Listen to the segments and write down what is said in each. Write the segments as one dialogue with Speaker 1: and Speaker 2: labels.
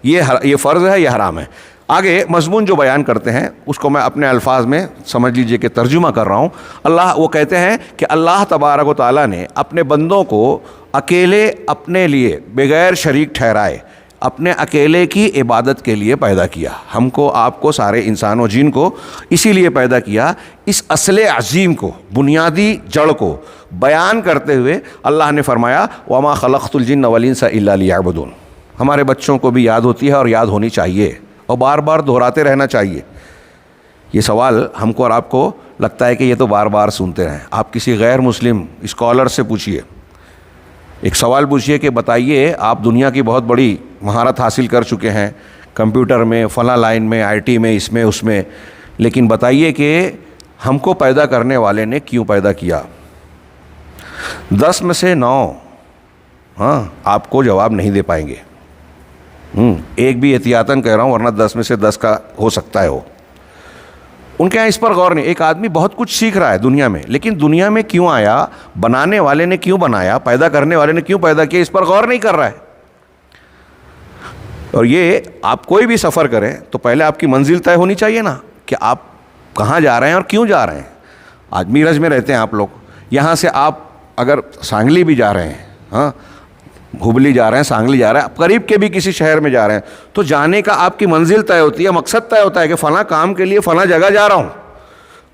Speaker 1: یہ فرض ہے، یہ حرام ہے۔ آگے مضمون جو بیان کرتے ہیں اس کو میں اپنے الفاظ میں سمجھ لیجئے کہ ترجمہ کر رہا ہوں۔ وہ کہتے ہیں کہ اللہ تبارک و تعالیٰ نے اپنے بندوں کو اکیلے اپنے لیے بغیر شریک ٹھہرائے اپنے اکیلے کی عبادت کے لیے پیدا کیا۔ ہم کو، آپ کو، سارے انسان و جن کو اسی لیے پیدا کیا۔ اس اصل عظیم کو، بنیادی جڑ کو بیان کرتے ہوئے اللہ نے فرمایا وَمَا خَلَقْتُ الْجِنَّ وَالْإِنسَ إِلَّا لِيَعْبُدُونَ۔ ہمارے بچوں کو بھی یاد ہوتی ہے اور یاد ہونی چاہیے اور بار بار دہراتے رہنا چاہیے۔ یہ سوال ہم کو اور آپ کو لگتا ہے کہ یہ تو بار بار سنتے رہیں۔ آپ کسی غیر مسلم اسکالر سے پوچھیے، ایک سوال پوچھیے کہ بتائیے آپ دنیا کی بہت بڑی مہارت حاصل کر چکے ہیں، کمپیوٹر میں، فلاں لائن میں، آئی ٹی میں، اس میں اس میں، لیکن بتائیے کہ ہم کو پیدا کرنے والے نے کیوں پیدا کیا؟ 10 میں سے 9 آپ کو جواب نہیں دے پائیں گے۔ ایک بھی احتیاطاً کہہ رہا ہوں، ورنہ 10 میں سے 10 کا ہو سکتا ہے ہو۔ ان کے یہاں اس پر غور نہیں۔ ایک آدمی بہت کچھ سیکھ رہا ہے دنیا میں، لیکن دنیا میں کیوں آیا، بنانے والے نے کیوں بنایا، پیدا کرنے والے نے کیوں پیدا کیا، اس پر غور نہیں کر رہا ہے۔ اور یہ آپ کوئی بھی سفر کریں تو پہلے آپ کی منزل طے ہونی چاہیے نا، کہ آپ کہاں جا رہے ہیں اور کیوں جا رہے ہیں۔ آج میرج میں رہتے ہیں آپ لوگ، یہاں سے آپ اگر سانگلی بھی جا رہے ہیں، ہبلی جا رہے ہیں، سانگلی جا رہے ہیں، قریب کے بھی کسی شہر میں جا رہے ہیں، تو جانے کا آپ کی منزل طے ہوتی ہے، مقصد طے ہوتا ہے کہ فلاں کام کے لیے فلاں جگہ جا رہا ہوں۔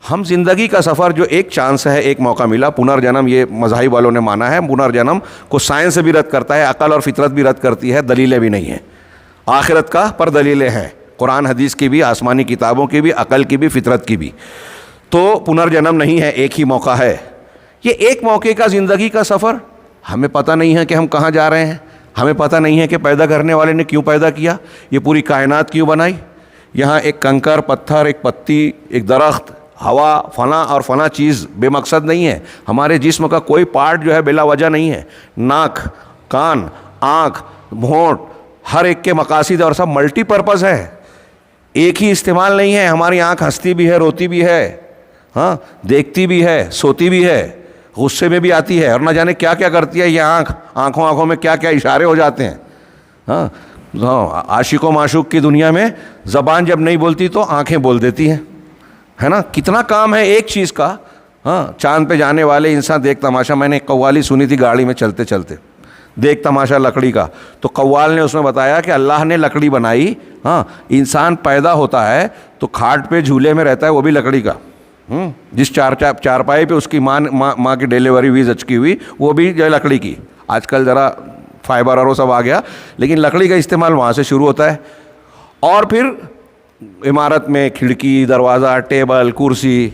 Speaker 1: ہم زندگی کا سفر جو ایک چانس ہے، ایک موقع ملا، پنرجنم، یہ مذاہب والوں نے مانا ہے، پنرجنم کو سائنس بھی رد کرتا ہے، عقل اور فطرت بھی رد کرتی ہے، دلیلیں بھی نہیں ہیں۔ آخرت کا پر دلیلیں ہیں، قرآن حدیث کی بھی، آسمانی کتابوں کی بھی، عقل کی بھی، فطرت کی بھی۔ تو پنرجنم نہیں ہے، ایک ہی موقع ہے۔ یہ ایک موقع کا زندگی کا سفر، ہمیں پتہ نہیں ہے کہ ہم کہاں جا رہے ہیں، ہمیں پتہ نہیں ہے کہ پیدا کرنے والے نے کیوں پیدا کیا، یہ پوری کائنات کیوں بنائی۔ یہاں ایک کنکر، پتھر، ایک پتی، ایک درخت، ہوا، فلاں اور فلاں چیز بے مقصد نہیں ہے۔ ہمارے جسم کا کوئی پارٹ جو ہے بلا وجہ نہیں ہے۔ ناک، کان، آنکھ، ہونٹ، ہر ایک کے مقاصد اور سب ملٹی پرپز ہے، ایک ہی استعمال نہیں ہے۔ ہماری آنکھ ہنستی بھی ہے، روتی بھی ہے، دیکھتی بھی ہے، سوتی بھی ہے، غصے میں بھی آتی ہے، اور نہ جانے کیا کیا کرتی ہے یہ آنکھوں میں کیا کیا اشارے ہو جاتے ہیں۔ عاشق و معشوق کی دنیا میں زبان جب نہیں بولتی تو آنکھیں بول دیتی ہیں، ہے نا۔ کتنا کام ہے ایک چیز کا۔ چاند پہ جانے والے انسان دیکھ تماشا، میں نے ایک قوالی سنی تھی گاڑی میں چلتے چلتے، دیکھ تماشا لکڑی کا، تو قوال نے اس میں بتایا کہ اللہ نے لکڑی بنائی، انسان پیدا ہوتا ہے تو کھاٹ پہ جھولے میں رہتا ہے، وہ بھی لکڑی کا، جس چارپائی پہ اس کی ماں کی ڈیلیوری ہوئی، زچکی ہوئی، وہ بھی جو ہے لکڑی کی۔ آج کل ذرا فائبر اور وہ سب آ گیا، لیکن لکڑی کا استعمال وہاں سے شروع ہوتا ہے۔ اور پھر عمارت میں کھڑکی، دروازہ، ٹیبل، کرسی،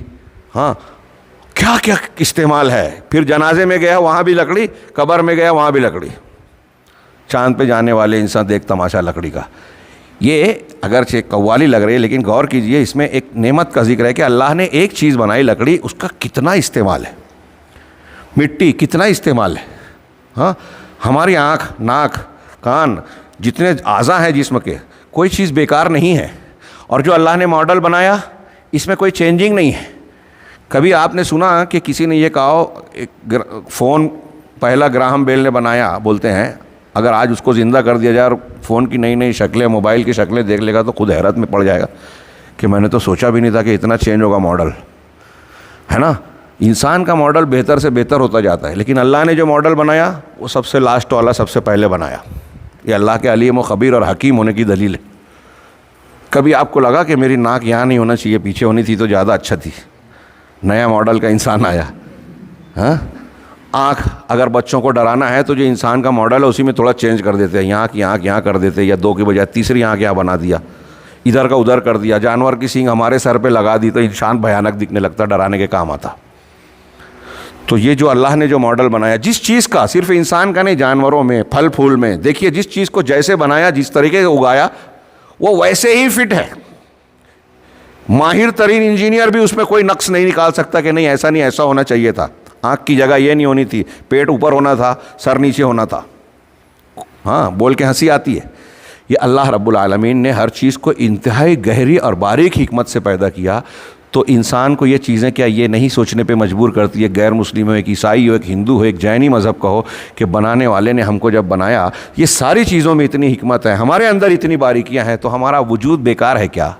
Speaker 1: کیا کیا استعمال ہے۔ پھر جنازے میں گیا وہاں بھی لکڑی، قبر میں گیا وہاں بھی لکڑی۔ چاند پہ جانے والے انسان دیکھ تماشا لکڑی کا۔ یہ اگرچہ قوالی لگ رہی ہے، لیکن غور کیجئے، اس میں ایک نعمت کا ذکر ہے کہ اللہ نے ایک چیز بنائی لکڑی، اس کا کتنا استعمال ہے۔ مٹی کتنا استعمال ہے۔ ہماری آنکھ، ناک، کان، جتنے اعضاء ہیں جسم کے، کوئی چیز بیکار نہیں ہے۔ اور جو اللہ نے ماڈل بنایا اس میں کوئی چینجنگ نہیں ہے۔ کبھی آپ نے سنا کہ کسی نے یہ کہا ایک فون پہلا گراہم بیل نے بنایا، بولتے ہیں اگر آج اس کو زندہ کر دیا جائے اور فون کی نئی نئی شکلیں، موبائل کی شکلیں دیکھ لے گا تو خود حیرت میں پڑ جائے گا کہ میں نے تو سوچا بھی نہیں تھا کہ اتنا چینج ہوگا ماڈل، ہے نا۔ انسان کا ماڈل بہتر سے بہتر ہوتا جاتا ہے، لیکن اللہ نے جو ماڈل بنایا وہ سب سے لاسٹ والا سب سے پہلے بنایا۔ یہ اللہ کے علیم و خبیر اور حکیم ہونے کی دلیل ہے۔ کبھی آپ کو لگا کہ میری ناک یہاں نہیں ہونا چاہیے، پیچھے ہونی تھی تو زیادہ اچھا تھی، نیا ماڈل کا انسان آیا۔ آنکھ، اگر بچوں کو ڈرانا ہے تو جو انسان کا ماڈل ہے اسی میں تھوڑا چینج کر دیتے ہیں، یہاں کی آنکھ یہاں کر دیتے، یا 2 کی بجائے تیسری آنکھ یہاں بنا دیا، ادھر کا ادھر کر دیا، جانور کی سینگ ہمارے سر پہ لگا دی تو انسان بھیانک دکھنے لگتا، ڈرانے کے کام آتا۔ تو یہ جو اللہ نے جو ماڈل بنایا جس چیز کا، صرف انسان کا نہیں، جانوروں میں، پھل پھول میں، دیکھیے جس چیز کو جیسے بنایا، جس طریقے سے اگایا، وہ ویسے ہی فٹ ہے۔ ماہر ترین انجینئر بھی اس میں کوئی نقص نہیں نکال سکتا کہ نہیں ایسا نہیں، ایسا ہونا چاہیے تھا، آنکھ کی جگہ یہ نہیں ہونی تھی، پیٹ اوپر ہونا تھا، سر نیچے ہونا تھا۔ بول کے ہنسی آتی ہے۔ یہ اللہ رب العالمین نے ہر چیز کو انتہائی گہری اور باریک حکمت سے پیدا کیا۔ تو انسان کو یہ چیزیں کیا یہ نہیں سوچنے پہ مجبور کرتی ہے، غیر مسلم ہو، ایک عیسائی ہو، ایک ہندو ہو، ایک جینی مذہب کا ہو، کہ بنانے والے نے ہم کو جب بنایا، یہ ساری چیزوں میں اتنی حکمت ہے، ہمارے اندر اتنی باریکیاں ہیں، تو ہمارا وجود بیکار ہے کیا؟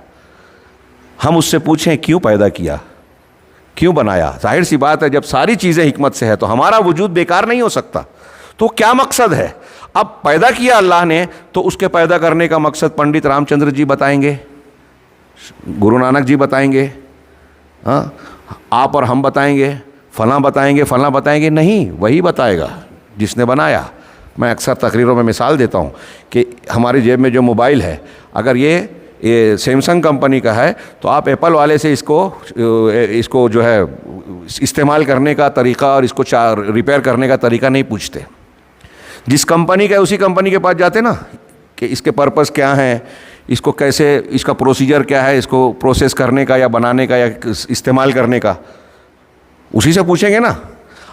Speaker 1: ہم اس سے پوچھیں کیوں پیدا کیا، کیوں بنایا؟ ظاہر سی بات ہے جب ساری چیزیں حکمت سے ہے تو ہمارا وجود بیکار نہیں ہو سکتا. تو کیا مقصد ہے؟ اب پیدا کیا اللہ نے، تو اس کے پیدا کرنے کا مقصد پنڈت رام چندر جی بتائیں گے، گرو نانک جی بتائیں گے، ہاں آپ اور ہم بتائیں گے، فلاں بتائیں گے، فلاں بتائیں گے؟ نہیں، وہی بتائے گا جس نے بنایا. میں اکثر تقریروں میں مثال دیتا ہوں کہ ہماری جیب میں جو موبائل ہے، اگر یہ سیمسنگ کمپنی کا ہے تو آپ ایپل والے سے اس کو جو ہے استعمال کرنے کا طریقہ اور اس کو ریپیئر کرنے کا طریقہ نہیں پوچھتے. جس کمپنی کا ہے اسی کمپنی کے پاس جاتے نا کہ اس کے پرپس کیا ہیں، اس کو کیسے، اس کا پروسیجر کیا ہے، اس کو پروسیس کرنے کا یا بنانے کا یا استعمال کرنے کا، اسی سے پوچھیں گے نا.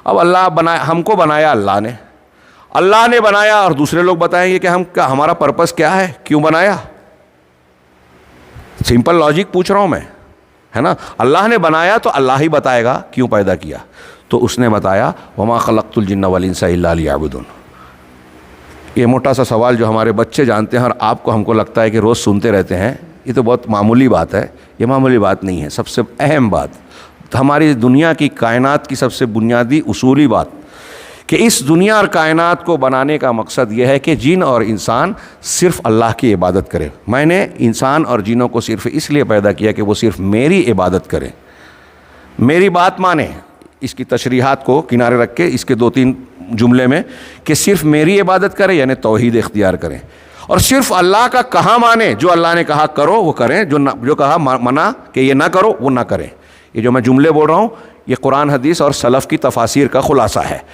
Speaker 1: اب اللہ بنایا، ہم کو بنایا اللہ نے بنایا، اور دوسرے لوگ بتائیں گے کہ ہمارا پرپس کیا ہے، کیوں بنایا. سمپل لاجک پوچھ رہا ہوں میں، ہے نا. اللہ نے بنایا تو اللہ ہی بتائے گا کیوں پیدا کیا. تو اس نے بتایا وما خلقت الجن والانس الا لیعبدون. یہ موٹا سا سوال جو ہمارے بچے جانتے ہیں اور آپ کو ہم کو لگتا ہے کہ روز سنتے رہتے ہیں، یہ تو بہت معمولی بات ہے. یہ معمولی بات نہیں ہے. سب سے اہم بات، ہماری دنیا کی کائنات کی سب سے بنیادی اصولی بات، کہ اس دنیا اور کائنات کو بنانے کا مقصد یہ ہے کہ جن اور انسان صرف اللہ کی عبادت کرے. میں نے انسان اور جنوں کو صرف اس لیے پیدا کیا کہ وہ صرف میری عبادت کریں، میری بات مانیں. اس کی تشریحات کو کنارے رکھ کے اس کے 2-3 جملے میں کہ صرف میری عبادت کریں یعنی توحید اختیار کریں، اور صرف اللہ کا کہا مانیں. جو اللہ نے کہا کرو وہ کریں، جو کہا منع کہ یہ نہ کرو وہ نہ کریں. یہ جو میں جملے بول رہا ہوں یہ قرآن حدیث اور سلف کی تفاسیر کا خلاصہ ہے.